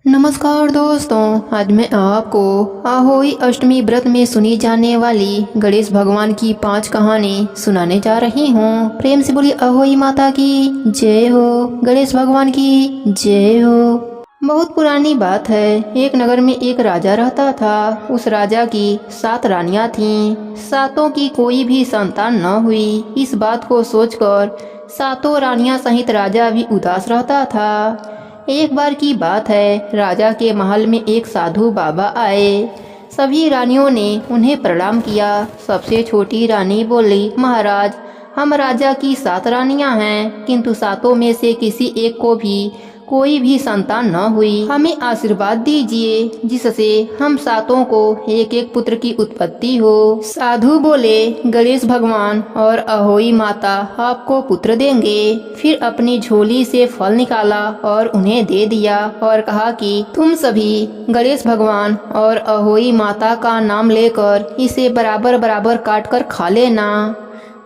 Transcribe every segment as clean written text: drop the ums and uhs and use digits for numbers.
नमस्कार दोस्तों, आज मैं आपको आहोई अष्टमी व्रत में सुनी जाने वाली गणेश भगवान की 5 कहानी सुनाने जा रही हूँ। प्रेम से बोली आहोई माता की जय हो, गणेश भगवान की जय हो। बहुत पुरानी बात है। एक नगर में एक राजा रहता था। उस राजा की 7 रानियां थीं। सातों की कोई भी संतान न हुई। इस बात को सोचकर सातों रानियां सहित राजा भी उदास रहता था। एक बार की बात है, राजा के महल में एक साधु बाबा आए। सभी रानियों ने उन्हें प्रणाम किया। सबसे छोटी रानी बोली, महाराज, हम राजा की 7 रानियां हैं, किंतु सातों में से किसी एक को भी कोई भी संतान न हुई। हमें आशीर्वाद दीजिए जिससे हम सातों को एक एक पुत्र की उत्पत्ति हो। साधु बोले, गणेश भगवान और अहोई माता आपको पुत्र देंगे। फिर अपनी झोली से फल निकाला और उन्हें दे दिया और कहा कि तुम सभी गणेश भगवान और अहोई माता का नाम लेकर इसे बराबर बराबर काट कर खा लेना।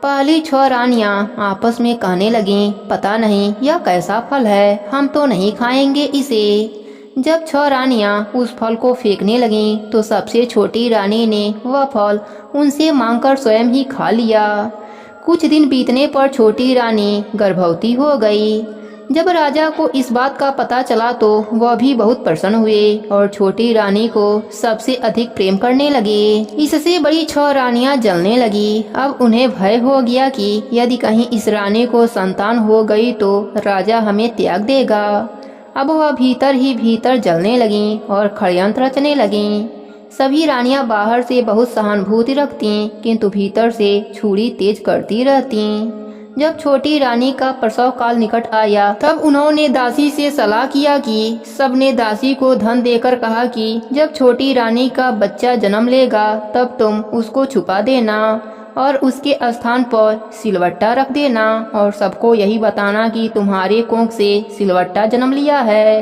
पहली 6 रानियां आपस में कहने लगीं, पता नहीं यह कैसा फल है, हम तो नहीं खाएंगे इसे। जब 6 रानियां उस फल को फेंकने लगीं, तो सबसे छोटी रानी ने वह फल उनसे मांगकर स्वयं ही खा लिया। कुछ दिन बीतने पर छोटी रानी गर्भवती हो गई। जब राजा को इस बात का पता चला तो वह भी बहुत प्रसन्न हुए और छोटी रानी को सबसे अधिक प्रेम करने लगे। इससे बड़ी 6 रानियां जलने लगी। अब उन्हें भय हो गया कि यदि कहीं इस रानी को संतान हो गई तो राजा हमें त्याग देगा। अब वह भीतर ही भीतर जलने लगी और षड्यंत्र रचने लगी। सभी रानियां बाहर से बहुत सहानुभूति रखती, किंतु भीतर से छुरी तेज करती रहती। जब छोटी रानी का प्रसव काल निकट आया, तब उन्होंने दासी से सलाह किया कि सबने दासी को धन देकर कहा कि जब छोटी रानी का बच्चा जन्म लेगा तब तुम उसको छुपा देना और उसके स्थान पर सिलवट्टा रख देना और सबको यही बताना कि तुम्हारे कोख से सिलवट्टा जन्म लिया है।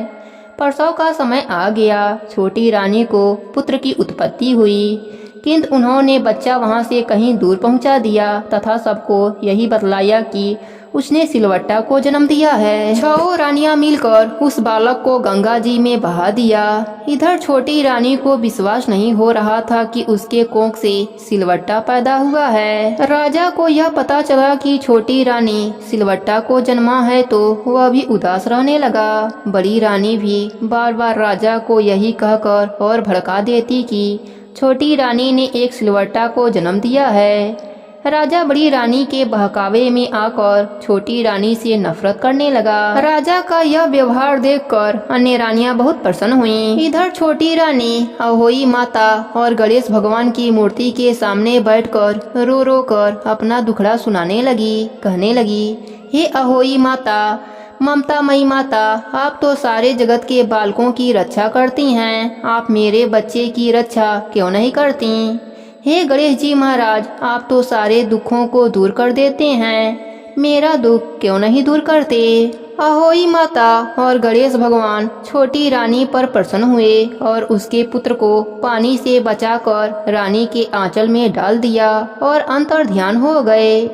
प्रसव का समय आ गया। छोटी रानी को पुत्र की उत्पत्ति हुई, किंतु उन्होंने बच्चा वहां से कहीं दूर पहुंचा दिया तथा सबको यही बतलाया कि उसने सिलवट्टा को जन्म दिया है। 6 रानियां मिलकर उस बालक को गंगा जी में बहा दिया। इधर छोटी रानी को विश्वास नहीं हो रहा था कि उसके कोख से सिलवट्टा पैदा हुआ है। राजा को यह पता चला कि छोटी रानी सिलवट्टा को जन्मा है तो वह भी उदास रहने लगा। बड़ी रानी भी बार बार राजा को यही कहकर और भड़का देती कि छोटी रानी ने एक सिलवट्टा को जन्म दिया है। राजा बड़ी रानी के बहकावे में आकर छोटी रानी से नफरत करने लगा। राजा का यह व्यवहार देखकर अन्य रानियां बहुत प्रसन्न हुईं। इधर छोटी रानी अहोई माता और गणेश भगवान की मूर्ति के सामने बैठकर रो रो कर अपना दुखड़ा सुनाने लगी। कहने लगी, हे अहोई माता, ममतामयी माता, आप तो सारे जगत के बालकों की रक्षा करती हैं, आप मेरे बच्चे की रक्षा क्यों नहीं करती? हे गणेश जी महाराज, आप तो सारे दुखों को दूर कर देते हैं, मेरा दुख क्यों नहीं दूर करते? अहोई माता और गणेश भगवान छोटी रानी पर प्रसन्न हुए और उसके पुत्र को पानी से बचाकर रानी के आंचल में डाल दिया और अंतर्ध्यान हो गए।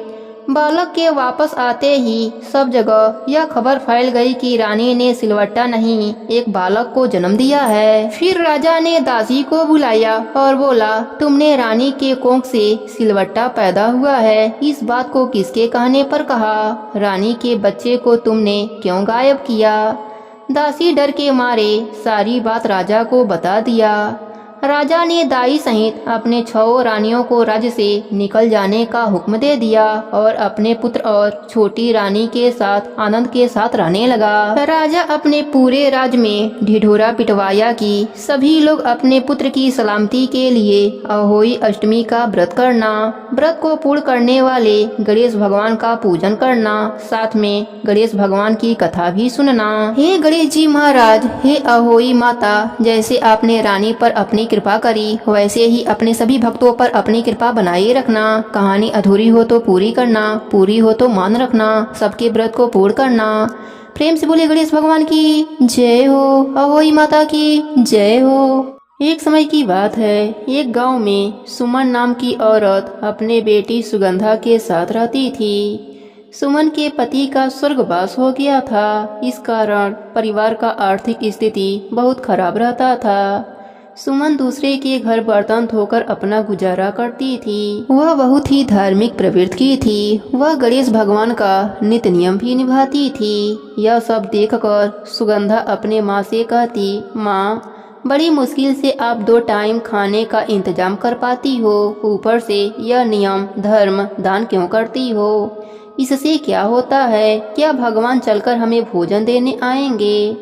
बालक के वापस आते ही सब जगह यह खबर फैल गई कि रानी ने सिलवट्टा नहीं एक बालक को जन्म दिया है। फिर राजा ने दासी को बुलाया और बोला, तुमने रानी के कोख से सिलवट्टा पैदा हुआ है, इस बात को किसके कहने पर कहा? रानी के बच्चे को तुमने क्यों गायब किया? दासी डर के मारे सारी बात राजा को बता दिया। राजा ने दाई सहित अपने 6 रानियों को राज्य से निकल जाने का हुक्म दे दिया और अपने पुत्र और छोटी रानी के साथ आनंद के साथ रहने लगा। राजा अपने पूरे राज्य में ढिढोरा पिटवाया कि सभी लोग अपने पुत्र की सलामती के लिए अहोई अष्टमी का व्रत करना, व्रत को पूर्ण करने वाले गणेश भगवान का पूजन करना, साथ में गणेश भगवान की कथा भी सुनना। हे गणेश जी महाराज, हे अहोई माता, जैसे आपने रानी पर अपनी कृपा करी वैसे ही अपने सभी भक्तों पर अपनी कृपा बनाए रखना। कहानी अधूरी हो तो पूरी करना, पूरी हो तो मान रखना, सबके व्रत को पूर्ण करना। प्रेम से बोले गणेश भगवान की जय हो, अहोई माता की जय हो। एक समय की बात है, एक गांव में सुमन नाम की औरत अपने बेटी सुगंधा के साथ रहती थी। सुमन के पति का स्वर्गवास हो गया था। इस कारण परिवार का आर्थिक स्थिति बहुत खराब रहता था। सुमन दूसरे के घर बर्तन धोकर अपना गुजारा करती थी। वह बहुत ही धार्मिक प्रवृत्ति की थी। वह गणेश भगवान का नित्य नियम भी निभाती थी। यह सब देखकर सुगंधा अपने माँ से कहती, माँ, बड़ी मुश्किल से आप 2 टाइम खाने का इंतजाम कर पाती हो, ऊपर से यह नियम धर्म दान क्यों करती हो? इससे क्या होता है? क्या भगवान चलकर हमें भोजन देने आएंगे?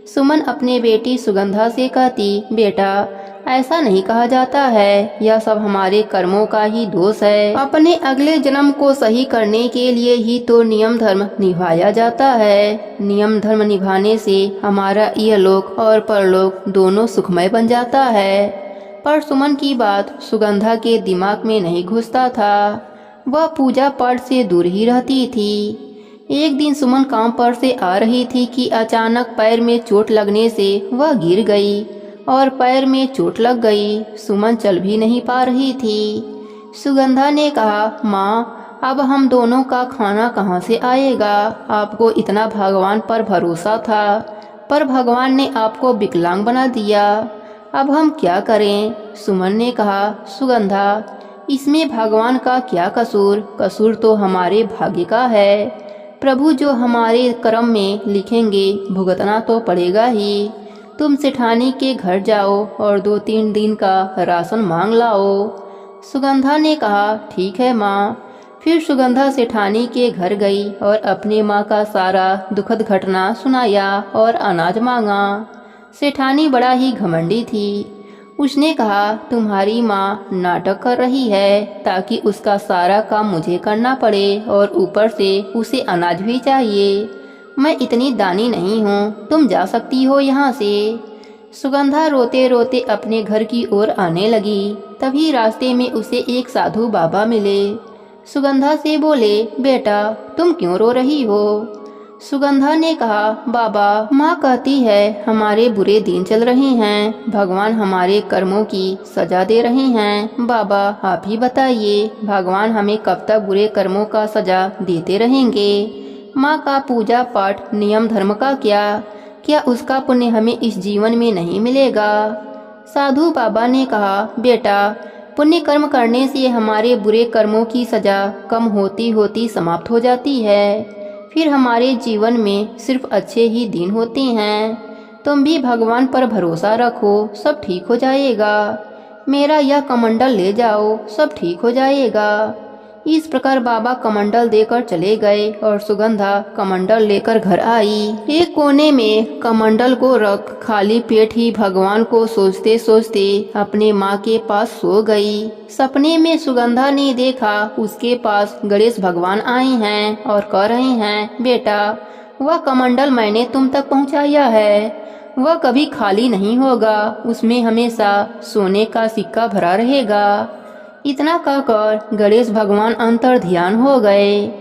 सुमन अपने बेटी सुगंधा से कहती, बेटा, ऐसा नहीं कहा जाता है। यह सब हमारे कर्मों का ही दोष है। अपने अगले जन्म को सही करने के लिए ही तो नियम धर्म निभाया जाता है। नियम धर्म निभाने से हमारा इहलोक और परलोक दोनों सुखमय बन जाता है। पर सुमन की बात सुगंधा के दिमाग में नहीं घुसता था। वह पूजा पाठ से दूर ही रहती थी। एक दिन सुमन काम पर से आ रही थी कि अचानक पैर में चोट लगने से वह गिर गई और पैर में चोट लग गई। सुमन चल भी नहीं पा रही थी। सुगंधा ने कहा, माँ, अब हम दोनों का खाना कहाँ से आएगा? आपको इतना भगवान पर भरोसा था, पर भगवान ने आपको विकलांग बना दिया। अब हम क्या करें? सुमन ने कहा, सुगंधा, इसमें भगवान का क्या कसूर? कसूर तो हमारे भाग्य का है। प्रभु जो हमारे कर्म में लिखेंगे भुगतना तो पड़ेगा ही। तुम सेठानी के घर जाओ और 2-3 दिन का राशन मांग लाओ। सुगंधा ने कहा, ठीक है माँ। फिर सुगंधा सेठानी के घर गई और अपने माँ का सारा दुखद घटना सुनाया और अनाज मांगा। सेठानी बड़ा ही घमंडी थी। उसने कहा, तुम्हारी माँ नाटक कर रही है ताकि उसका सारा काम मुझे करना पड़े और ऊपर से उसे अनाज भी चाहिए। मैं इतनी दानी नहीं हूँ, तुम जा सकती हो यहाँ से। सुगंधा रोते रोते अपने घर की ओर आने लगी। तभी रास्ते में उसे एक साधु बाबा मिले। सुगंधा से बोले, बेटा, तुम क्यों रो रही हो? सुगंधा ने कहा, बाबा, माँ कहती है हमारे बुरे दिन चल रहे हैं, भगवान हमारे कर्मों की सजा दे रहे हैं। बाबा, आप ही बताइए, भगवान हमें कब तक बुरे कर्मों का सजा देते रहेंगे? माँ का पूजा पाठ नियम धर्म का क्या उसका पुण्य हमें इस जीवन में नहीं मिलेगा? साधु बाबा ने कहा, बेटा, पुण्य कर्म करने से हमारे बुरे कर्मों की सजा कम होती होती समाप्त हो जाती है। फिर हमारे जीवन में सिर्फ अच्छे ही दिन होते हैं। तुम भी भगवान पर भरोसा रखो, सब ठीक हो जाएगा। मेरा यह कमंडल ले जाओ, सब ठीक हो जाएगा। इस प्रकार बाबा कमंडल देकर चले गए और सुगंधा कमंडल लेकर घर आई। एक कोने में कमंडल को रख खाली पेट ही भगवान को सोचते सोचते अपने माँ के पास सो गई। सपने में सुगंधा ने देखा उसके पास गणेश भगवान आए हैं और कह रहे हैं, बेटा, वह कमंडल मैंने तुम तक पहुँचाया है। वह कभी खाली नहीं होगा, उसमें हमेशा सोने का सिक्का भरा रहेगा। इतना कहकर गणेश भगवान अंतर ध्यान हो गए।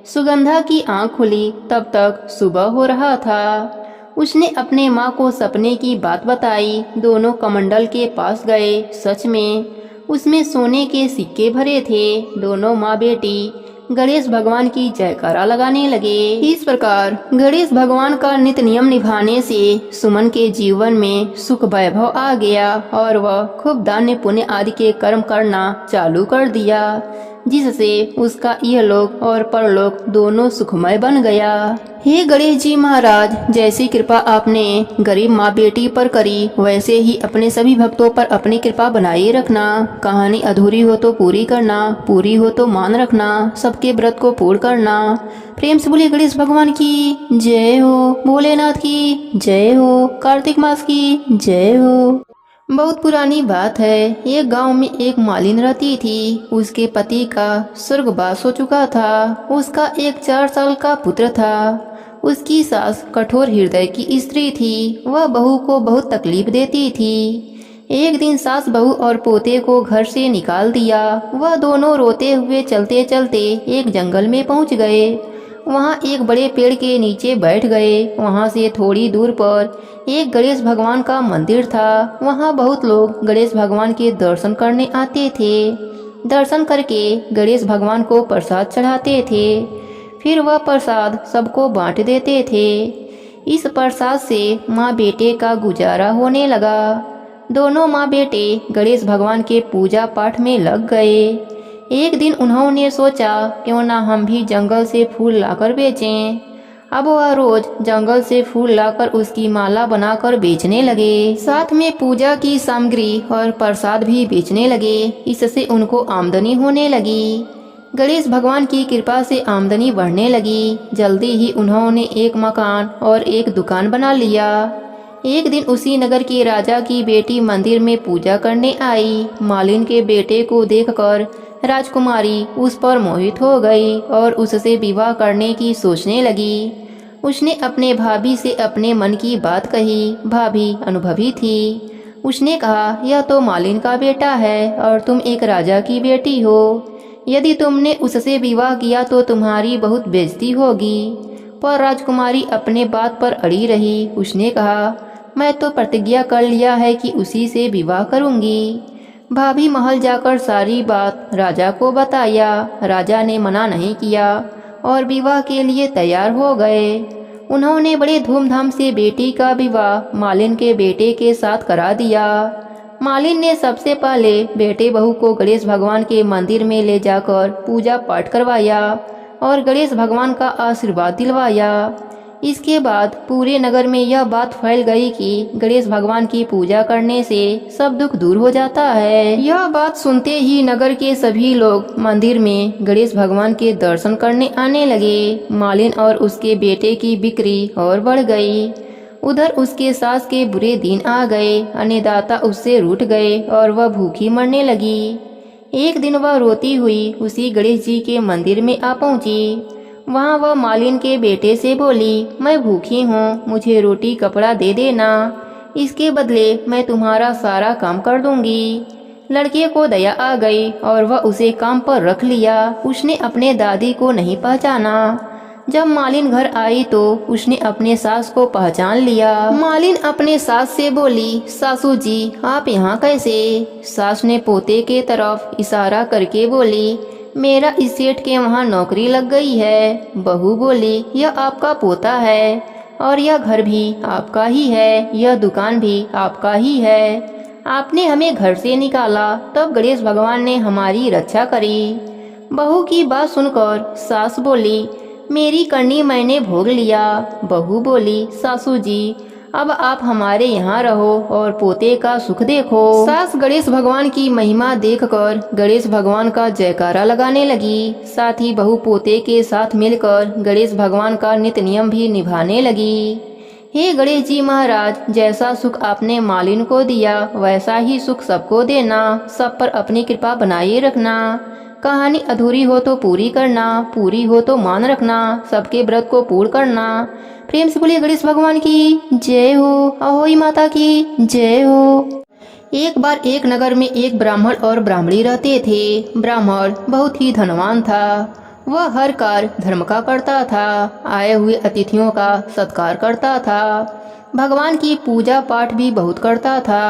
सुगंधा की आंख खुली तब तक सुबह हो रहा था। उसने अपने माँ को सपने की बात बताई। दोनों कमंडल के पास गए। सच में उसमें सोने के सिक्के भरे थे। दोनों माँ बेटी गणेश भगवान की जयकारा लगाने लगे। इस प्रकार गणेश भगवान का नित्य नियम निभाने से सुमन के जीवन में सुख वैभव आ गया और वह खूब दान पुण्य आदि के कर्म करना चालू कर दिया, जिससे उसका इहलोक और परलोक दोनों सुखमय बन गया। हे गणेश जी महाराज, जैसी कृपा आपने गरीब माँ बेटी पर करी, वैसे ही अपने सभी भक्तों पर अपनी कृपा बनाए रखना। कहानी अधूरी हो तो पूरी करना, पूरी हो तो मान रखना, सबके व्रत को पूर्ण करना। प्रेम से बोलिए गणेश भगवान की जय हो, भोलेनाथ की जय हो, कार्तिक मास की जय हो। बहुत पुरानी बात है। एक गांव में एक मालिन रहती थी। उसके पति का स्वर्गवास हो चुका था। उसका एक 4 साल का पुत्र था। उसकी सास कठोर हृदय की स्त्री थी। वह बहू को बहुत तकलीफ देती थी। एक दिन सास बहू और पोते को घर से निकाल दिया। वह दोनों रोते हुए चलते चलते एक जंगल में पहुंच गए। वहां एक बड़े पेड़ के नीचे बैठ गए। वहां से थोड़ी दूर पर एक गणेश भगवान का मंदिर था। वहां बहुत लोग गणेश भगवान के दर्शन करने आते थे। दर्शन करके गणेश भगवान को प्रसाद चढ़ाते थे। फिर वह प्रसाद सबको बांट देते थे। इस प्रसाद से माँ बेटे का गुजारा होने लगा। दोनों माँ बेटे गणेश भगवान के पूजा पाठ में लग गए। एक दिन उन्होंने सोचा क्यों ना हम भी जंगल से फूल लाकर बेचें। अब वह रोज जंगल से फूल लाकर उसकी माला बनाकर बेचने लगे। साथ में पूजा की सामग्री और प्रसाद भी बेचने लगे। इससे उनको आमदनी होने लगी। गणेश भगवान की कृपा से आमदनी बढ़ने लगी। जल्दी ही उन्होंने एक मकान और एक दुकान बना लिया। एक दिन उसी नगर के राजा की बेटी मंदिर में पूजा करने आई। मालिन के बेटे को देखकर राजकुमारी उस पर मोहित हो गई और उससे विवाह करने की सोचने लगी। उसने अपने भाभी से अपने मन की बात कही। भाभी अनुभवी थी। उसने कहा, यह तो मालिन का बेटा है और तुम एक राजा की बेटी हो। यदि तुमने उससे विवाह किया तो तुम्हारी बहुत बेइज्जती होगी। पर राजकुमारी अपने बात पर अड़ी रही। उसने कहा, मैं तो प्रतिज्ञा कर लिया है कि उसी से विवाह करूंगी। भाभी महल जाकर सारी बात राजा को बताया। राजा ने मना नहीं किया और विवाह के लिए तैयार हो गए। उन्होंने बड़े धूमधाम से बेटी का विवाह मालिन के बेटे के साथ करा दिया। मालिन ने सबसे पहले बेटे बहू को गणेश भगवान के मंदिर में ले जाकर पूजा पाठ करवाया और गणेश भगवान का आशीर्वाद दिलवाया। इसके बाद पूरे नगर में यह बात फैल गई कि गणेश भगवान की पूजा करने से सब दुख दूर हो जाता है। यह बात सुनते ही नगर के सभी लोग मंदिर में गणेश भगवान के दर्शन करने आने लगे। मालिन और उसके बेटे की बिक्री और बढ़ गई। उधर उसके सास के बुरे दिन आ गए। अन्नदाता उससे रूठ गए और वह भूखी मरने लगी। एक दिन वह रोती हुई उसी गणेश जी के मंदिर में आ पहुंची। वहाँ वह मालिन के बेटे से बोली, मैं भूखी हूँ, मुझे रोटी कपड़ा दे देना। इसके बदले मैं तुम्हारा सारा काम कर दूंगी। लड़के को दया आ गई और वह उसे काम पर रख लिया। उसने अपने दादी को नहीं पहचाना। जब मालिन घर आई तो उसने अपने सास को पहचान लिया। मालिन अपने सास से बोली, सासू जी आप यहाँ कैसे? सास ने पोते के तरफ इशारा करके बोली, मेरा इस सेठ के वहाँ नौकरी लग गई है। बहू बोली, यह आपका पोता है और यह घर भी आपका ही है, यह दुकान भी आपका ही है। आपने हमें घर से निकाला तब गणेश भगवान ने हमारी रक्षा करी। बहू की बात सुनकर सास बोली, मेरी करनी मैंने भोग लिया। बहू बोली, सासू जी अब आप हमारे यहाँ रहो और पोते का सुख देखो। सास गणेश भगवान की महिमा देखकर गणेश भगवान का जयकारा लगाने लगी। साथ ही बहू पोते के साथ मिलकर गणेश भगवान का नित्य नियम भी निभाने लगी। हे गणेश जी महाराज, जैसा सुख आपने मालिन को दिया वैसा ही सुख सबको देना। सब पर अपनी कृपा बनाए रखना। कहानी अधूरी हो तो पूरी करना, पूरी हो तो मान रखना, सबके व्रत को पूर्ण करना। प्रेम से बोलिए गणेश भगवान की जय हो। अहोई माता की जय हो। एक बार एक नगर में एक ब्राह्मण और ब्राह्मणी रहते थे। ब्राह्मण बहुत ही धनवान था। वह हर कार्य धर्म का करता था। आए हुए अतिथियों का सत्कार करता था। भगवान की पूजा पाठ भी बहुत करता था।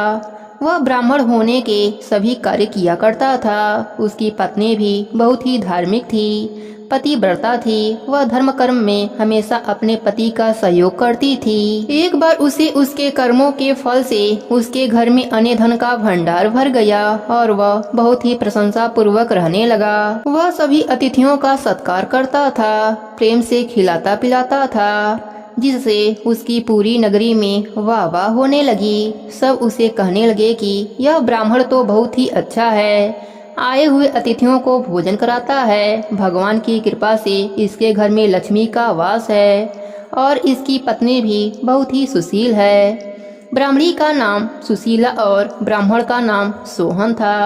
वह ब्राह्मण होने के सभी कार्य किया करता था। उसकी पत्नी भी बहुत ही धार्मिक थी, पतिव्रता थी। वह धर्म कर्म में हमेशा अपने पति का सहयोग करती थी। एक बार उसे उसके कर्मों के फल से उसके घर में अन्न धन का भंडार भर गया और वह बहुत ही प्रशंसा पूर्वक रहने लगा। वह सभी अतिथियों का सत्कार करता था, प्रेम से खिलाता पिलाता था, जिससे उसकी पूरी नगरी में वाह वाह होने लगी। सब उसे कहने लगे कि यह ब्राह्मण तो बहुत ही अच्छा है, आए हुए अतिथियों को भोजन कराता है। भगवान की कृपा से इसके घर में लक्ष्मी का वास है और इसकी पत्नी भी बहुत ही सुशील है। ब्राह्मणी का नाम सुशीला और ब्राह्मण का नाम सोहन था।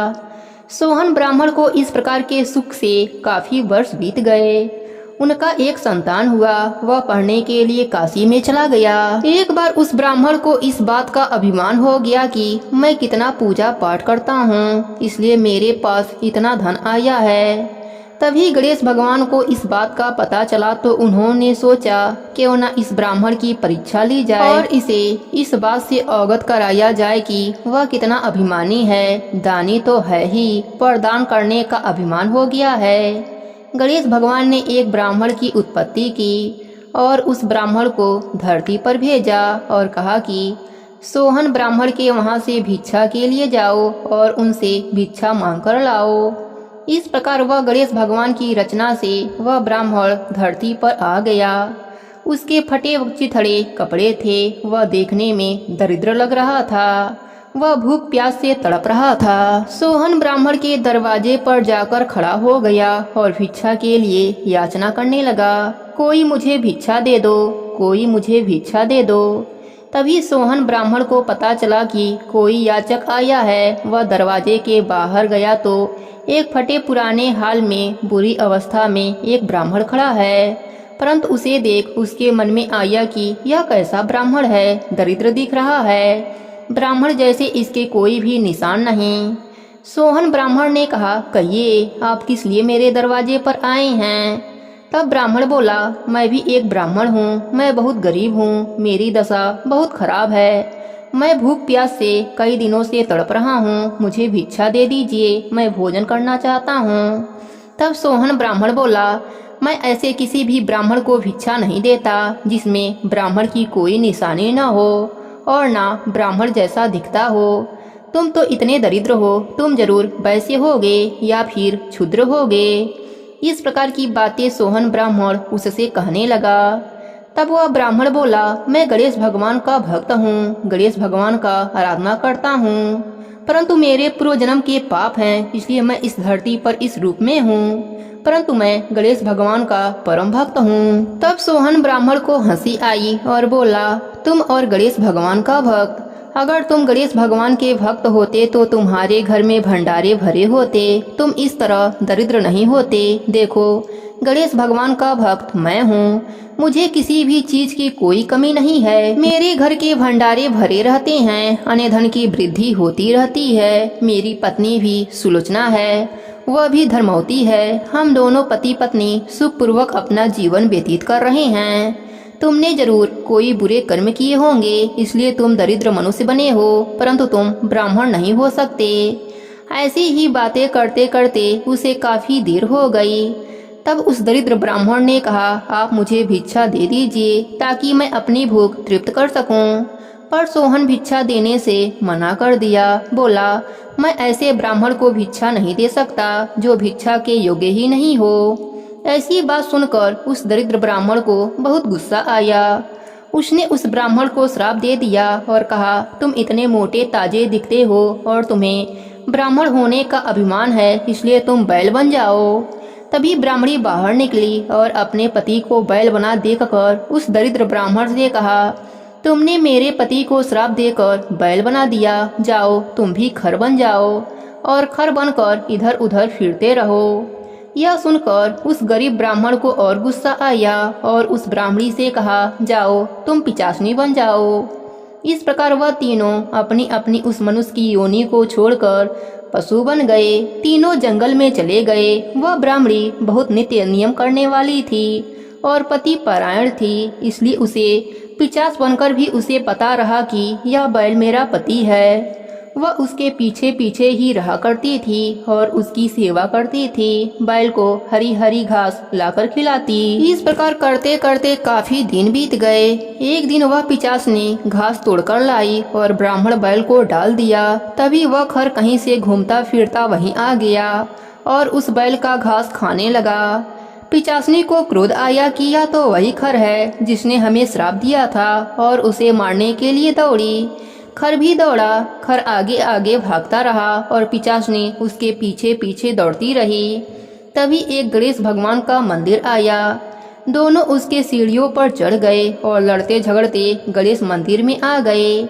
सोहन ब्राह्मण को इस प्रकार के सुख से काफी वर्ष बीत गए। उनका एक संतान हुआ। वह पढ़ने के लिए काशी में चला गया। एक बार उस ब्राह्मण को इस बात का अभिमान हो गया कि मैं कितना पूजा पाठ करता हूँ, इसलिए मेरे पास इतना धन आया है। तभी गणेश भगवान को इस बात का पता चला तो उन्होंने सोचा क्यों न इस ब्राह्मण की परीक्षा ली जाए और इसे इस बात से अवगत कराया जाए कि वह कितना अभिमानी है। दानी तो है ही, पर दान करने का अभिमान हो गया है। गणेश भगवान ने एक ब्राह्मण की उत्पत्ति की और उस ब्राह्मण को धरती पर भेजा और कहा कि सोहन ब्राह्मण के वहाँ से भिक्षा के लिए जाओ और उनसे भिक्षा मांग कर लाओ। इस प्रकार वह गणेश भगवान की रचना से वह ब्राह्मण धरती पर आ गया। उसके फटे चिथड़े कपड़े थे, वह देखने में दरिद्र लग रहा था, वह भूख प्यास से तड़प रहा था। सोहन ब्राह्मण के दरवाजे पर जाकर खड़ा हो गया और भिक्षा के लिए याचना करने लगा, कोई मुझे भिक्षा दे दो, कोई मुझे भिक्षा दे दो। तभी सोहन ब्राह्मण को पता चला कि कोई याचक आया है। वह दरवाजे के बाहर गया तो एक फटे पुराने हाल में बुरी अवस्था में एक ब्राह्मण खड़ा है, परंतु उसे देख उसके मन में आया कि यह कैसा ब्राह्मण है, दरिद्र दिख रहा है, ब्राह्मण जैसे इसके कोई भी निशान नहीं। सोहन ब्राह्मण ने कहा, कहिए आप किस लिए मेरे दरवाजे पर आए हैं। तब ब्राह्मण बोला, मैं भी एक ब्राह्मण हूँ, मैं बहुत गरीब हूँ, मेरी दशा बहुत खराब है, मैं भूख प्यास से कई दिनों से तड़प रहा हूँ, मुझे भिक्षा दे दीजिए, मैं भोजन करना चाहता हूँ। तब सोहन ब्राह्मण बोला, मैं ऐसे किसी भी ब्राह्मण को भिक्षा नहीं देता जिसमें ब्राह्मण की कोई निशानी न हो और ना ब्राह्मण जैसा दिखता हो। तुम तो इतने दरिद्र हो, तुम जरूर वैश्य होगे या फिर क्षुद्र होगे। इस प्रकार की बातें सोहन ब्राह्मण उससे कहने लगा। तब वह ब्राह्मण बोला, मैं गणेश भगवान का भक्त हूँ, गणेश भगवान का आराधना करता हूँ, परंतु मेरे पूर्व जन्म के पाप हैं, इसलिए मैं इस धरती पर इस रूप में हूँ, परंतु मैं गणेश भगवान का परम भक्त हूँ। तब सोहन ब्राह्मण को हंसी आई और बोला, तुम और गणेश भगवान का भक्त, अगर तुम गणेश भगवान के भक्त होते तो तुम्हारे घर में भंडारे भरे होते, तुम इस तरह दरिद्र नहीं होते। देखो, गणेश भगवान का भक्त मैं हूँ, मुझे किसी भी चीज की कोई कमी नहीं है, मेरे घर के भंडारे भरे रहते हैं, अन्न धन की वृद्धि होती रहती है, मेरी पत्नी भी सुलोचना है, वह भी धर्मवती है, हम दोनों पति पत्नी सुखपूर्वक अपना जीवन व्यतीत कर रहे हैं। तुमने जरूर कोई बुरे कर्म किए होंगे, इसलिए तुम दरिद्र मनुष्य बने हो, परंतु तुम ब्राह्मण नहीं हो सकते। ऐसी ही बातें करते करते उसे काफी देर हो गई। तब उस दरिद्र ब्राह्मण ने कहा, आप मुझे भिक्षा दे दीजिए ताकि मैं अपनी भूख तृप्त कर सकूं। पर सोहन भिक्षा देने से मना कर दिया, बोला, मैं ऐसे ब्राह्मण को भिक्षा नहीं दे सकता जो भिक्षा के योग्य ही नहीं हो। ऐसी बात सुनकर उस दरिद्र ब्राह्मण को बहुत गुस्सा आया। उसने उस ब्राह्मण को श्राप दे दिया और कहा, तुम इतने मोटे ताजे दिखते हो और तुम्हें ब्राह्मण होने का अभिमान है, इसलिए तुम बैल बन जाओ। तभी ब्राह्मणी बाहर निकली और अपने पति को बैल बना देखकर उस दरिद्र ब्राह्मण से कहा, तुमने मेरे पति को श्राप देकर बैल बना दिया, जाओ तुम भी खर बन जाओ और खर बनकर इधर उधर फिरते रहो। यह सुनकर उस गरीब ब्राह्मण को और गुस्सा आया और उस ब्राह्मणी से कहा, जाओ तुम पिचासनी बन जाओ। इस प्रकार वह तीनों अपनी अपनी उस मनुष्य की योनि को छोड़कर पशु बन गए। तीनों जंगल में चले गए। वह ब्राह्मणी बहुत नित्य नियम करने वाली थी और पति परायण थी, इसलिए उसे पिचास बनकर भी उसे पता रहा कि यह बैल मेरा पति है। वह उसके पीछे पीछे ही रहा करती थी और उसकी सेवा करती थी, बैल को हरी हरी घास लाकर खिलाती। इस प्रकार करते करते काफी दिन बीत गए। एक दिन वह पिचासनी घास तोड़कर लाई और ब्राह्मण बैल को डाल दिया। तभी वह खर कहीं से घूमता फिरता वहीं आ गया और उस बैल का घास खाने लगा। पिचासनी को क्रोध आया कि यह तो वही खर है जिसने हमें श्राप दिया था और उसे मारने के लिए दौड़ी। खर भी दौड़ा, खर आगे आगे भागता रहा और पिचासनी उसके पीछे पीछे दौड़ती रही। तभी एक गणेश भगवान का मंदिर आया। दोनों उसके सीढ़ियों पर चढ़ गए और लड़ते झगड़ते गणेश मंदिर में आ गए।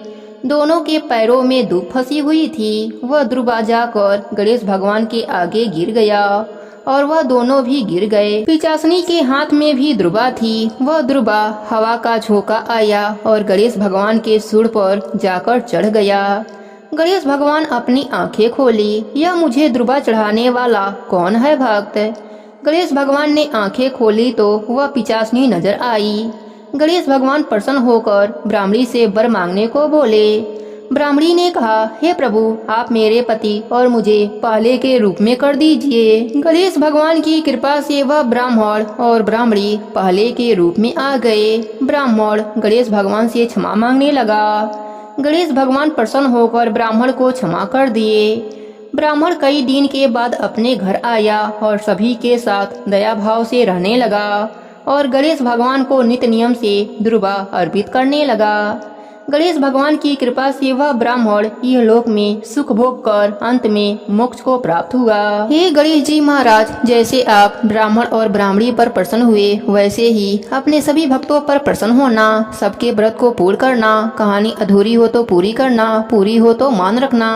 दोनों के पैरों में धूप फंसी हुई थी। वह ध्रुवा जाकर गणेश भगवान के आगे गिर गया और वह दोनों भी गिर गए। पिचासनी के हाथ में भी ध्रुवा थी। वह ध्रुवा हवा का झोंका आया और गणेश भगवान के सूंड पर जाकर चढ़ गया। गणेश भगवान अपनी आंखें खोली, यह मुझे ध्रुवा चढ़ाने वाला कौन है भक्त? गणेश भगवान ने आंखें खोली तो वह पिचासनी नजर आई। गणेश भगवान प्रसन्न होकर ब्राह्मणी से वर मांगने को बोले। ब्राह्मणी ने कहा, हे प्रभु, आप मेरे पति और मुझे पहले के रूप में कर दीजिए। गणेश भगवान की कृपा से वह ब्राह्मण और ब्राह्मणी पहले के रूप में आ गए। ब्राह्मण गणेश भगवान से क्षमा मांगने लगा। गणेश भगवान प्रसन्न होकर ब्राह्मण को क्षमा कर दिए। ब्राह्मण कई दिन के बाद अपने घर आया और सभी के साथ दया भाव से रहने लगा और गणेश भगवान को नित्य नियम से दुर्वा अर्पित करने लगा। गणेश भगवान की कृपा से वह ब्राह्मण यह लोक में सुख भोग कर अंत में मोक्ष को प्राप्त हुआ। हे गणेश जी महाराज, जैसे आप ब्राह्मण और ब्राह्मणी पर प्रसन्न हुए, वैसे ही अपने सभी भक्तों पर प्रसन्न होना, सबके व्रत को पूर्ण करना, कहानी अधूरी हो तो पूरी करना, पूरी हो तो मान रखना।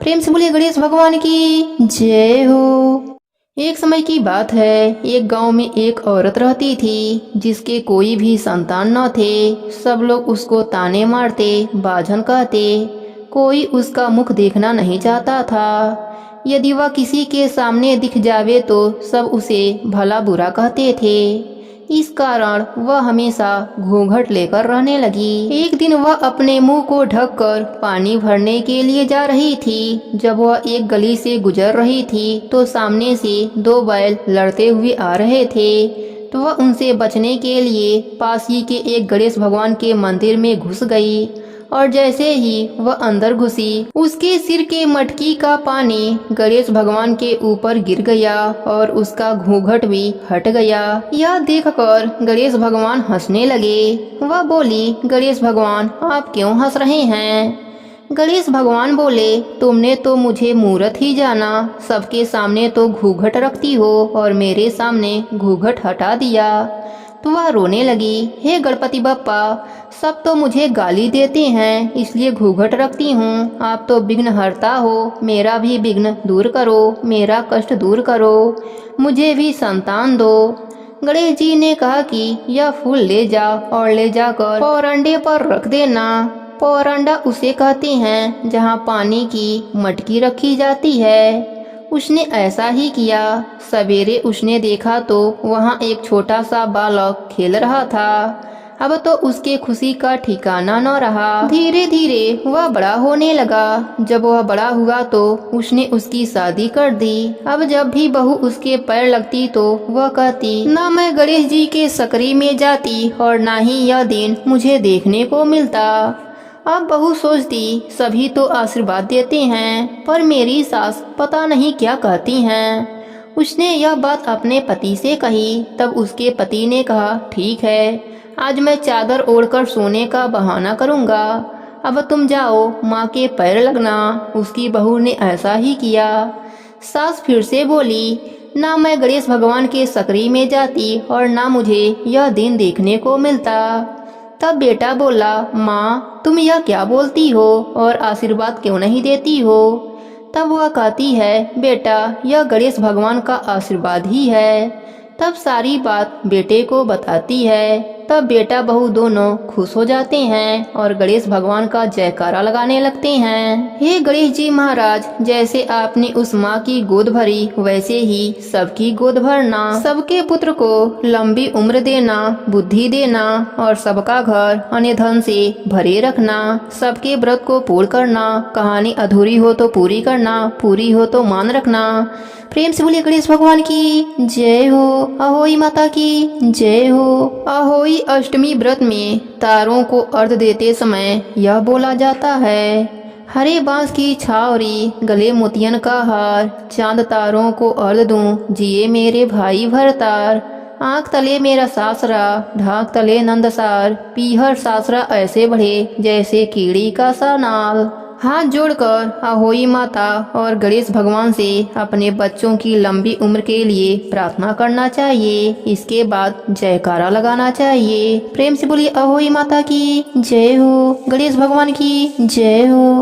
प्रेम से बोलिए गणेश भगवान की जय हो। एक समय की बात है, एक गांव में एक औरत रहती थी जिसके कोई भी संतान न थे। सब लोग उसको ताने मारते, बाझन कहते। कोई उसका मुख देखना नहीं चाहता था। यदि वह किसी के सामने दिख जावे तो सब उसे भला बुरा कहते थे। इस कारण वह हमेशा घूंघट लेकर रहने लगी। एक दिन वह अपने मुंह को ढककर पानी भरने के लिए जा रही थी। जब वह एक गली से गुजर रही थी तो सामने से दो बैल लड़ते हुए आ रहे थे। तो वह उनसे बचने के लिए पास ही के एक गणेश भगवान के मंदिर में घुस गई और जैसे ही वह अंदर घुसी, उसके सिर के मटकी का पानी गणेश भगवान के ऊपर गिर गया और उसका घूंघट भी हट गया। यह देखकर गणेश भगवान हंसने लगे। वह बोली, गणेश भगवान, आप क्यों हंस रहे हैं? गणेश भगवान बोले, तुमने तो मुझे मूर्ख ही जाना। सबके सामने तो घूंघट रखती हो और मेरे सामने घूंघट हटा दिया। तो वह रोने लगी, हे गणपति बप्पा, सब तो मुझे गाली देते हैं, इसलिए घूंघट रखती हूँ। आप तो विघ्न हरता हो, मेरा भी विघ्न दूर करो, मेरा कष्ट दूर करो, मुझे भी संतान दो। गणेश जी ने कहा कि यह फूल ले जा और ले जाकर पौरंडे पर रख देना। पौरंडा उसे कहते हैं जहाँ पानी की मटकी रखी जाती है। उसने ऐसा ही किया। सवेरे उसने देखा तो वहाँ एक छोटा सा बालक खेल रहा था। अब तो उसके खुशी का ठिकाना न रहा। धीरे धीरे वह बड़ा होने लगा। जब वह बड़ा हुआ तो उसने उसकी शादी कर दी। अब जब भी बहू उसके पैर लगती तो वह कहती, न मैं गणेश जी के सकरी में जाती और न ही यह दिन मुझे देखने को मिलता। अब बहू सोचती, सभी तो आशीर्वाद देते हैं पर मेरी सास पता नहीं क्या कहती हैं। उसने यह बात अपने पति से कही। तब उसके पति ने कहा, ठीक है, आज मैं चादर ओढ़कर सोने का बहाना करूँगा। अब तुम जाओ, माँ के पैर लगना। उसकी बहू ने ऐसा ही किया। सास फिर से बोली, ना मैं गणेश भगवान के सकरी में जाती और ना मुझे यह दिन देखने को मिलता। तब बेटा बोला, माँ, तुम यह क्या बोलती हो और आशीर्वाद क्यों नहीं देती हो? तब वह कहती है, बेटा, यह गणेश भगवान का आशीर्वाद ही है। तब सारी बात बेटे को बताती है। तब बेटा बहू दोनों खुश हो जाते हैं और गणेश भगवान का जयकारा लगाने लगते हैं। हे गणेश जी महाराज, जैसे आपने उस माँ की गोद भरी, वैसे ही सबकी गोद भरना। सबके पुत्र को लंबी उम्र देना, बुद्धि देना और सबका घर अन्य धन से भरे रखना। सबके व्रत को पूर्ण करना, कहानी अधूरी हो तो पूरी करना, पूरी हो तो मान रखना। प्रेम से बोलिए गणेश भगवान की जय हो। अहोई माता की जय हो। अहोई अष्टमी व्रत में तारों को अर्घ देते समय यह बोला जाता है, हरे बांस की छावरी, गले मोतियन का हार, चांद तारों को अर्घ दूं, जिए मेरे भाई भरतार। आँख तले मेरा सासरा, ढाक तले नंदसार, पीहर सासरा ऐसे बढ़े जैसे कीड़ी का सा नाल। हाथ जोड़कर अहोई माता और गणेश भगवान से अपने बच्चों की लंबी उम्र के लिए प्रार्थना करना चाहिए। इसके बाद जयकारा लगाना चाहिए। प्रेम से बोलिए अहोई माता की जय हो, गणेश भगवान की जय हो।